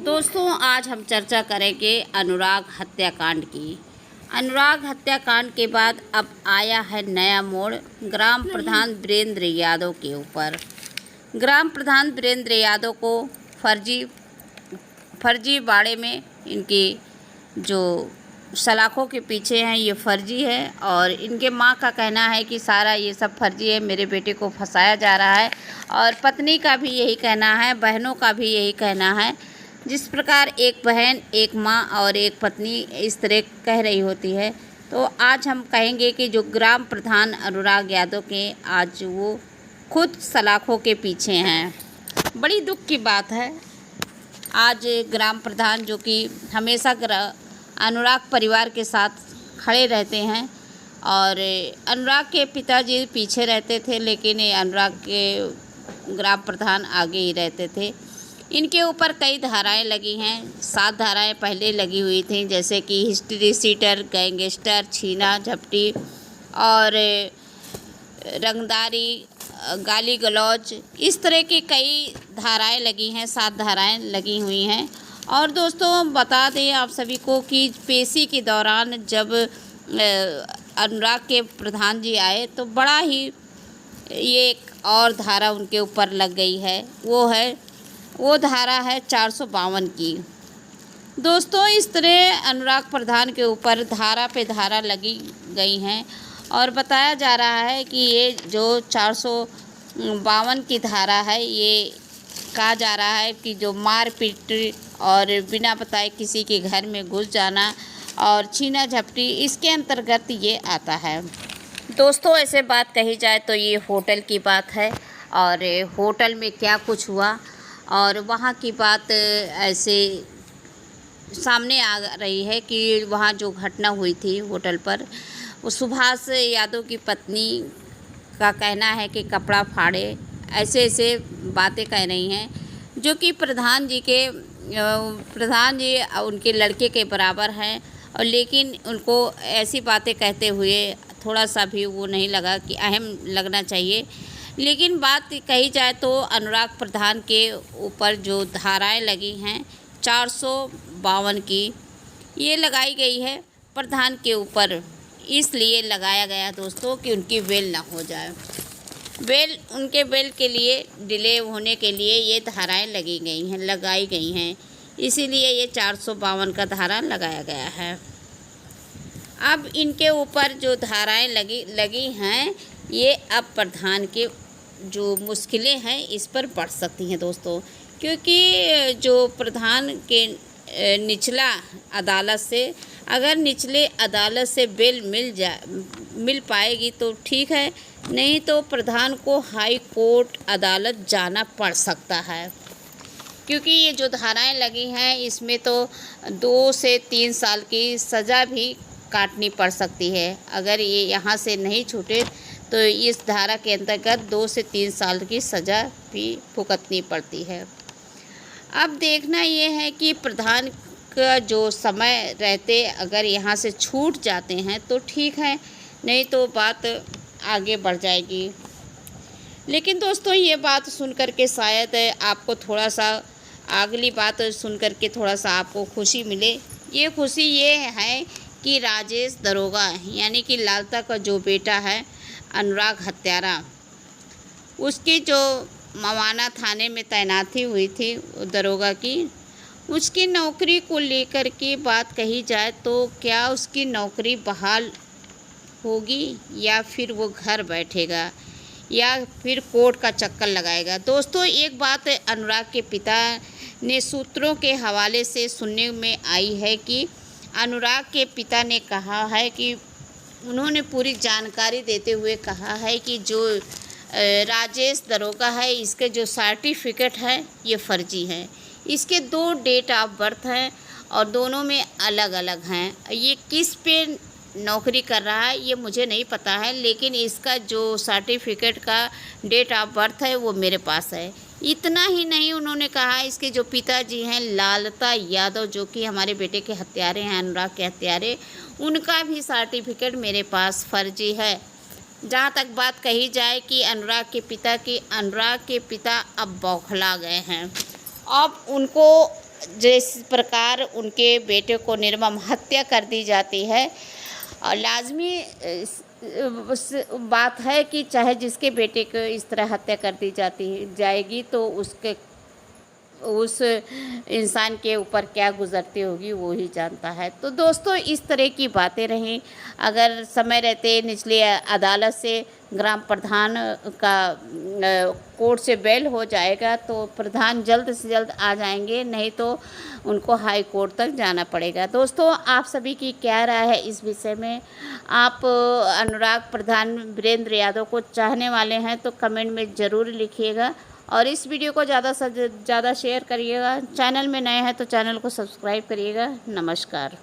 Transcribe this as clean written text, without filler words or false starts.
दोस्तों, आज हम चर्चा करेंगे अनुराग हत्याकांड की। अनुराग हत्याकांड के बाद अब आया है नया मोड़ ग्राम प्रधान वीरेंद्र यादव के ऊपर। ग्राम प्रधान वीरेंद्र यादव को फर्जीवाड़े में इनकी जो सलाखों के पीछे हैं ये फर्जी है, और इनके माँ का कहना है कि सारा ये सब फर्जी है, मेरे बेटे को फंसाया जा रहा है। और पत्नी का भी यही कहना है, बहनों का भी यही कहना है। जिस प्रकार एक बहन, एक माँ और एक पत्नी इस तरह कह रही होती है, तो आज हम कहेंगे कि जो ग्राम प्रधान अनुराग यादव के आज वो खुद सलाखों के पीछे हैं। बड़ी दुख की बात है। आज ग्राम प्रधान जो कि हमेशा अनुराग परिवार के साथ खड़े रहते हैं, और अनुराग के पिताजी पीछे रहते थे, लेकिन अनुराग के ग्राम प्रधान आगे ही रहते थे। इनके ऊपर कई धाराएं लगी हैं। 7 धाराएं पहले लगी हुई थी, जैसे कि हिस्ट्री सीटर, गैंगस्टर, छीना झपटी और रंगदारी, गाली गलौज, इस तरह की कई धाराएं लगी हैं। 7 धाराएं लगी हुई हैं। और दोस्तों, बता दें आप सभी को कि पेशी के दौरान जब अनुराग के प्रधान जी आए तो बड़ा ही ये एक और धारा उनके ऊपर लग गई है। वो धारा है 452 की। दोस्तों, इस तरह अनुराग प्रधान के ऊपर धारा पे धारा लगी गई हैं, और बताया जा रहा है कि ये जो 452 की धारा है, ये कहा जा रहा है कि जो मारपीट और बिना बताए किसी के घर में घुस जाना और छीना झपटी, इसके अंतर्गत ये आता है। दोस्तों, ऐसे बात कही जाए तो ये होटल की बात है, और होटल में क्या कुछ हुआ और वहाँ की बात ऐसे सामने आ रही है कि वहाँ जो घटना हुई थी होटल पर, वो सुभाष यादव की पत्नी का कहना है कि कपड़ा फाड़े, ऐसे बातें कह रही हैं, जो कि प्रधान जी उनके लड़के के बराबर हैं। और लेकिन उनको ऐसी बातें कहते हुए थोड़ा सा भी वो नहीं लगा कि अहम लगना चाहिए। लेकिन बात कही जाए तो अनुराग प्रधान के ऊपर जो धाराएं लगी हैं 452 की, ये लगाई गई है प्रधान के ऊपर, इसलिए लगाया गया दोस्तों कि उनकी बेल ना हो जाए। उनके बेल के लिए डिले होने के लिए ये धाराएं लगाई गई हैं, इसीलिए ये 452 का धारा लगाया गया है। अब इनके ऊपर जो धाराएं लगी हैं, ये अब प्रधान के जो मुश्किलें हैं इस पर बढ़ सकती हैं दोस्तों, क्योंकि जो प्रधान के निचला अदालत से, अगर निचले अदालत से बेल मिल पाएगी तो ठीक है, नहीं तो प्रधान को हाई कोर्ट अदालत जाना पड़ सकता है। क्योंकि ये जो धाराएं लगी हैं इसमें तो 2 से 3 साल की सज़ा भी काटनी पड़ सकती है। अगर ये यहाँ से नहीं छूटे तो इस धारा के अंतर्गत 2 से 3 साल की सज़ा भी भुगतनी पड़ती है। अब देखना ये है कि प्रधान का जो समय रहते अगर यहाँ से छूट जाते हैं तो ठीक है, नहीं तो बात आगे बढ़ जाएगी। लेकिन दोस्तों, ये बात सुनकर के शायद आपको थोड़ा सा, अगली बात सुनकर के थोड़ा सा आपको खुशी मिले। ये खुशी ये है कि राजेश दरोगा यानी कि लालता का जो बेटा है अनुराग हत्यारा, उसकी जो मवाना थाने में तैनाती हुई थी दरोगा की, उसकी नौकरी को लेकर के बात कही जाए तो क्या उसकी नौकरी बहाल होगी या फिर वो घर बैठेगा या फिर कोर्ट का चक्कर लगाएगा। दोस्तों, एक बात अनुराग के पिता ने सूत्रों के हवाले से सुनने में आई है कि अनुराग के पिता ने कहा है कि उन्होंने पूरी जानकारी देते हुए कहा है कि जो राजेश दरोगा है, इसके जो सर्टिफिकेट है ये फर्जी है। इसके 2 डेट ऑफ बर्थ हैं और दोनों में अलग अलग हैं। ये किस पे नौकरी कर रहा है ये मुझे नहीं पता है, लेकिन इसका जो सर्टिफिकेट का डेट ऑफ बर्थ है वो मेरे पास है। इतना ही नहीं, उन्होंने कहा इसके जो पिताजी हैं लालता यादव, जो कि हमारे बेटे के हत्यारे हैं, अनुराग के हत्यारे, उनका भी सर्टिफिकेट मेरे पास फर्जी है। जहाँ तक बात कही जाए कि अनुराग के पिता अब बौखला गए हैं। अब उनको जिस प्रकार उनके बेटे को निर्मम हत्या कर दी जाती है, और लाजमी उस बात है कि चाहे जिसके बेटे को इस तरह हत्या कर दी जाएगी तो उस इंसान के ऊपर क्या गुज़रती होगी वो ही जानता है। तो दोस्तों, इस तरह की बातें रहीं। अगर समय रहते निचली अदालत से ग्राम प्रधान का कोर्ट से बेल हो जाएगा तो प्रधान जल्द से जल्द आ जाएंगे, नहीं तो उनको हाई कोर्ट तक जाना पड़ेगा। दोस्तों, आप सभी की क्या राय है इस विषय में? आप अनुराग प्रधान वीरेंद्र यादव को चाहने वाले हैं तो कमेंट में ज़रूर लिखिएगा, और इस वीडियो को ज़्यादा से ज़्यादा शेयर करिएगा। चैनल में नए हैं तो चैनल को सब्सक्राइब करिएगा। नमस्कार।